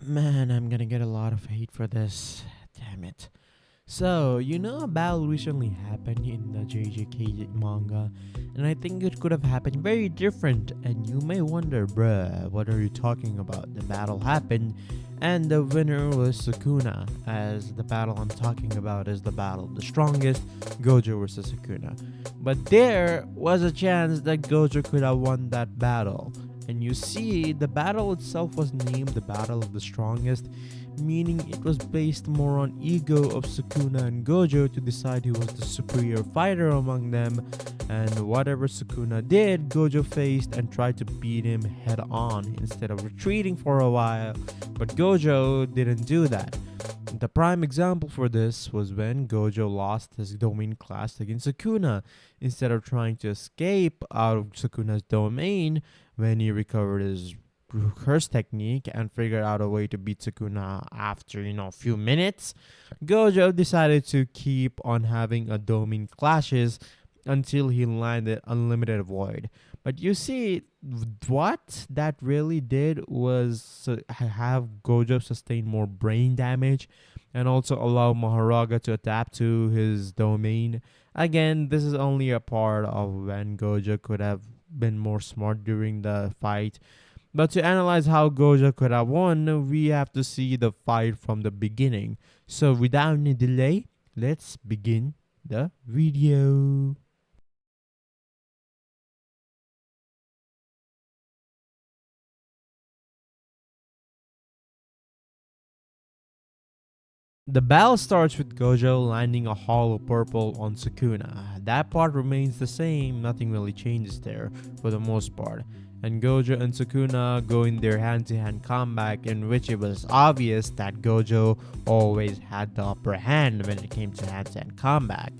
Man, I'm gonna get a lot of hate for this. Damn it. So, a battle recently happened in the JJK manga, and I think it could have happened very different. And you may wonder, bruh, what are you talking about? The battle happened, and the winner was Sukuna, as the battle I'm talking about is the battle of the strongest, Gojo versus Sukuna. But there was a chance that Gojo could have won that battle. And you see, the battle itself was named the Battle of the Strongest, meaning it was based more on ego of Sukuna and Gojo to decide who was the superior fighter among them, and whatever Sukuna did, Gojo faced and tried to beat him head on instead of retreating for a while, but Gojo didn't do that. The prime example for this was when Gojo lost his domain class against Sukuna. Instead of trying to escape out of Sukuna's domain, when he recovered his curse technique and figured out a way to beat Sukuna after, a few minutes, Gojo decided to keep on having a domain clashes until he landed Unlimited Void. But you see, what that really did was have Gojo sustain more brain damage and also allow Maharaga to adapt to his domain. Again, this is only a part of when Gojo could have been more smart during the fight. But to analyze how Gojo could have won, we have to see the fight from the beginning. So without any delay, let's begin the video. The battle starts with Gojo landing a hollow purple on Sukuna. That part remains the same, nothing really changes there for the most part. And Gojo and Sukuna go in their hand-to-hand combat, in which it was obvious that Gojo always had the upper hand when it came to hand-to-hand combat.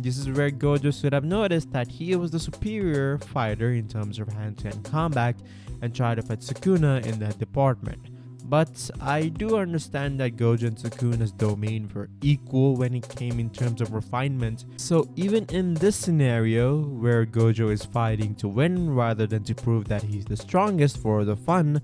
This is where Gojo should have noticed that he was the superior fighter in terms of hand-to-hand combat and tried to fight Sukuna in that department. But I do understand that Gojo and Sukuna's domain were equal when it came in terms of refinement. So even in this scenario, where Gojo is fighting to win rather than to prove that he's the strongest for the fun,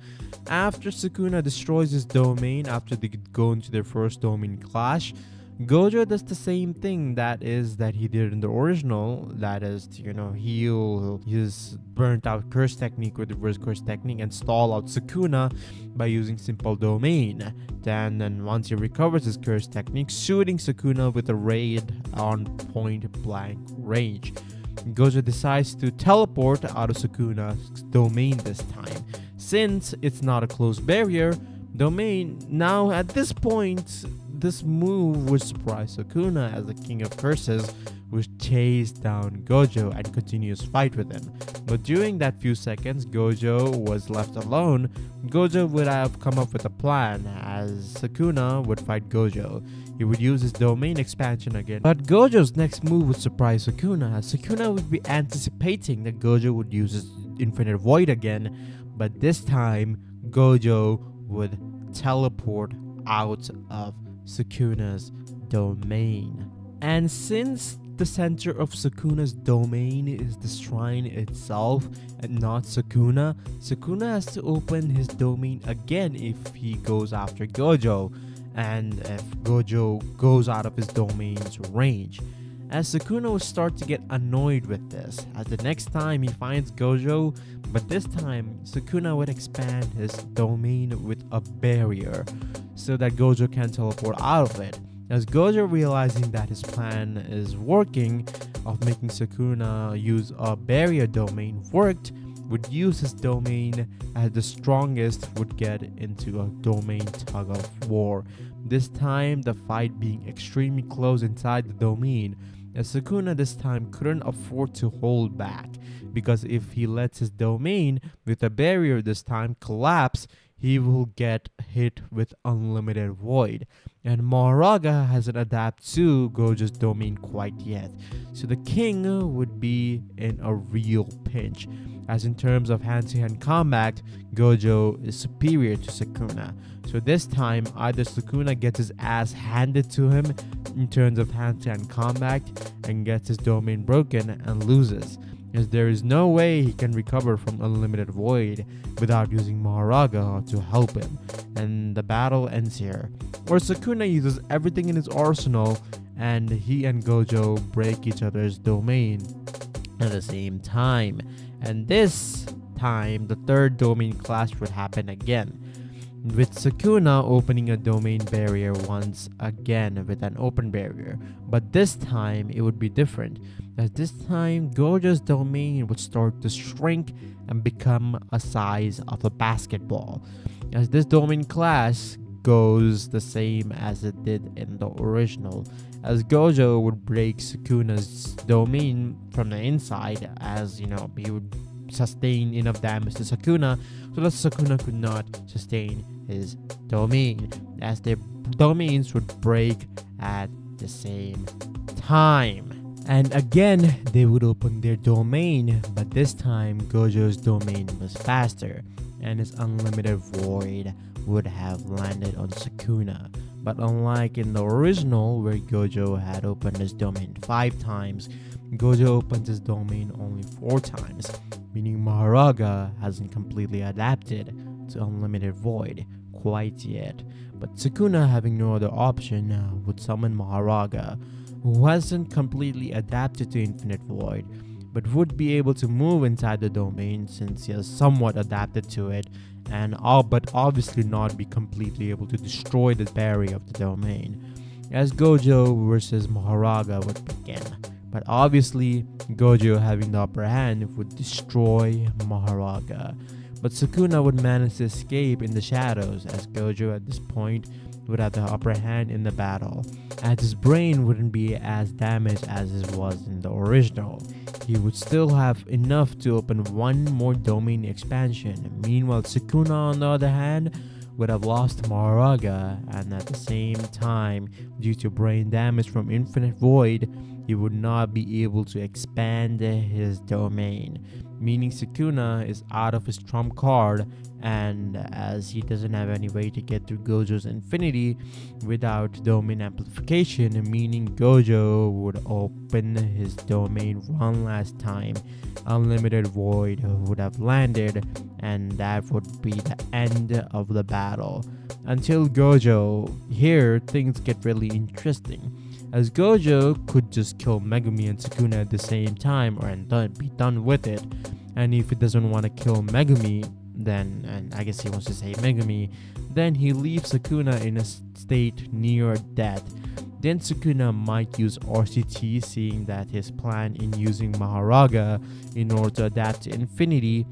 after Sukuna destroys his domain after they go into their first domain clash, Gojo does the same thing that he did in the original, that is to, heal his burnt out curse technique with reverse curse technique and stall out Sukuna by using simple domain. Then once he recovers his curse technique, shooting Sukuna with a raid on point blank range. Gojo decides to teleport out of Sukuna's domain this time. Since it's not a closed barrier, domain, now at this point, this move would surprise Sukuna as the king of curses would chase down Gojo and continues fight with him. But during that few seconds Gojo was left alone, Gojo would have come up with a plan as Sukuna would fight Gojo. He would use his domain expansion again. But Gojo's next move would surprise Sukuna, as Sukuna would be anticipating that Gojo would use his infinite void again, but this time Gojo would teleport out of Sukuna's domain. And since the center of Sukuna's domain is the shrine itself and not Sukuna, Sukuna has to open his domain again if he goes after Gojo, and if Gojo goes out of his domain's range. As Sukuna will start to get annoyed with this, as the next time he finds Gojo, but this time Sukuna would expand his domain with a barrier so that Gojo can teleport out of it. As Gojo, realizing that his plan is working of making Sukuna use a barrier domain worked, would use his domain as the strongest would get into a domain tug of war. This time the fight being extremely close inside the domain, as Sukuna this time couldn't afford to hold back, because if he lets his domain with a barrier this time collapse, he will get hit with unlimited void. And Maharaga hasn't adapted to Gojo's domain quite yet, so the king would be in a real pinch, as in terms of hand-to-hand combat, Gojo is superior to Sukuna. So this time, either Sukuna gets his ass handed to him in terms of hand-to-hand combat and gets his domain broken and loses. as there is no way he can recover from Unlimited Void without using Maharaga to help him, and the battle ends here, where Sukuna uses everything in his arsenal and he and Gojo break each other's domain at the same time. And this time, the third domain clash would happen again, with Sukuna opening a domain barrier once again with an open barrier. But this time, it would be different, as this time, Gojo's domain would start to shrink and become a size of a basketball, as this domain clash goes the same as it did in the original, as Gojo would break Sukuna's domain from the inside, as he would sustain enough damage to Sukuna so that Sukuna could not sustain his domain, as their domains would break at the same time. And again, they would open their domain, but this time Gojo's domain was faster, and his Unlimited Void would have landed on Sukuna. But unlike in the original, where Gojo had opened his domain 5 times, Gojo opened his domain only 4 times, meaning Maharaga hasn't completely adapted to Unlimited Void quite yet. But Sukuna, having no other option, would summon Maharaga, who hasn't completely adapted to Infinite Void, but would be able to move inside the domain since he has somewhat adapted to it, but obviously not be completely able to destroy the barrier of the domain, as Gojo versus Maharaga would begin. But obviously, Gojo, having the upper hand, would destroy Maharaga. But Sukuna would manage to escape in the shadows, as Gojo at this point would have the upper hand in the battle, as his brain wouldn't be as damaged as it was in the original. He would still have enough to open one more domain expansion. Meanwhile, Sukuna, on the other hand, would have lost Maharaga, and at the same time, due to brain damage from Infinite Void, he would not be able to expand his domain, meaning Sukuna is out of his trump card, and as he doesn't have any way to get through Gojo's infinity without domain amplification, meaning Gojo would open his domain one last time, Unlimited Void would have landed, and that would be the end of the battle. Until Gojo, here things get really interesting, as Gojo could just kill Megumi and Sukuna at the same time and be done with it. And if he doesn't want to kill Megumi, then, and I guess he wants to say Megumi, then he leaves Sukuna in a state near death. Then Sukuna might use RCT, seeing that his plan in using Maharaga in order to adapt to infinity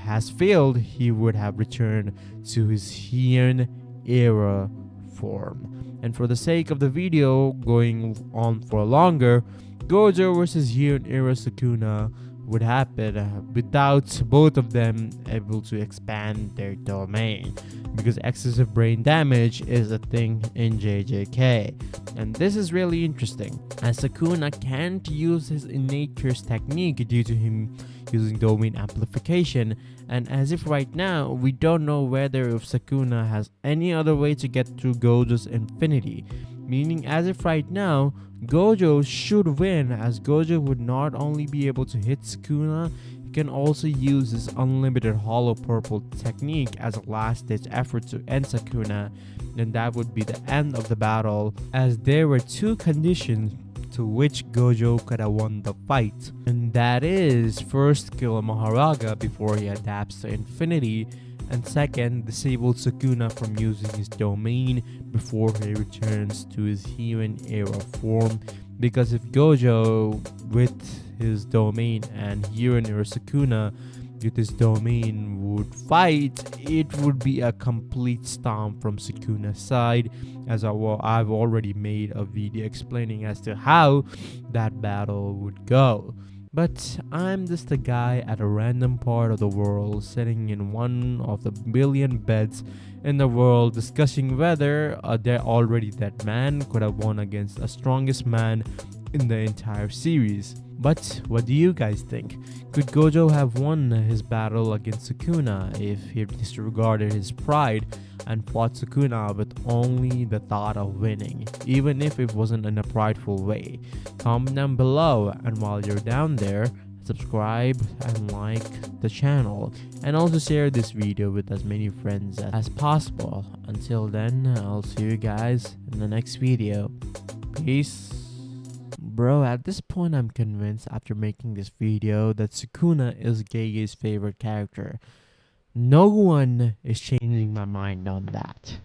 has failed. He would have returned to his Heian era form. And for the sake of the video going on for longer, Gojo versus Heian era Sukuna would happen without both of them able to expand their domain, because excessive brain damage is a thing in JJK. And this is really interesting, as Sukuna can't use his innate curse technique due to him using domain amplification, and as if right now we don't know whether if Sukuna has any other way to get through Gojo's infinity, meaning as if right now Gojo should win, as Gojo would not only be able to hit Sukuna, he can also use his unlimited hollow purple technique as a last ditch effort to end Sukuna, and that would be the end of the battle, as there were 2 conditions to which Gojo could have won the fight, and that is, first, kill Maharaga before he adapts to infinity, and second, disable Sukuna from using his domain before he returns to his Heian era form, because if Gojo with his domain and Heian era Sukuna with his domain would fight, it would be a complete stomp from Sukuna's side, as I've already made a video explaining as to how that battle would go. But I'm just a guy at a random part of the world, sitting in one of the billion beds in the world, discussing whether a already dead man could have won against the strongest man in the entire series. But what do you guys think? Could Gojo have won his battle against Sukuna if he disregarded his pride and fought Sukuna with only the thought of winning, even if it wasn't in a prideful way? Comment down below, and while you're down there, subscribe and like the channel, and also share this video with as many friends as possible. Until then, I'll see you guys in the next video. Peace. Bro, at this point I'm convinced after making this video that Sukuna is Gege's favorite character. No one is changing my mind on that.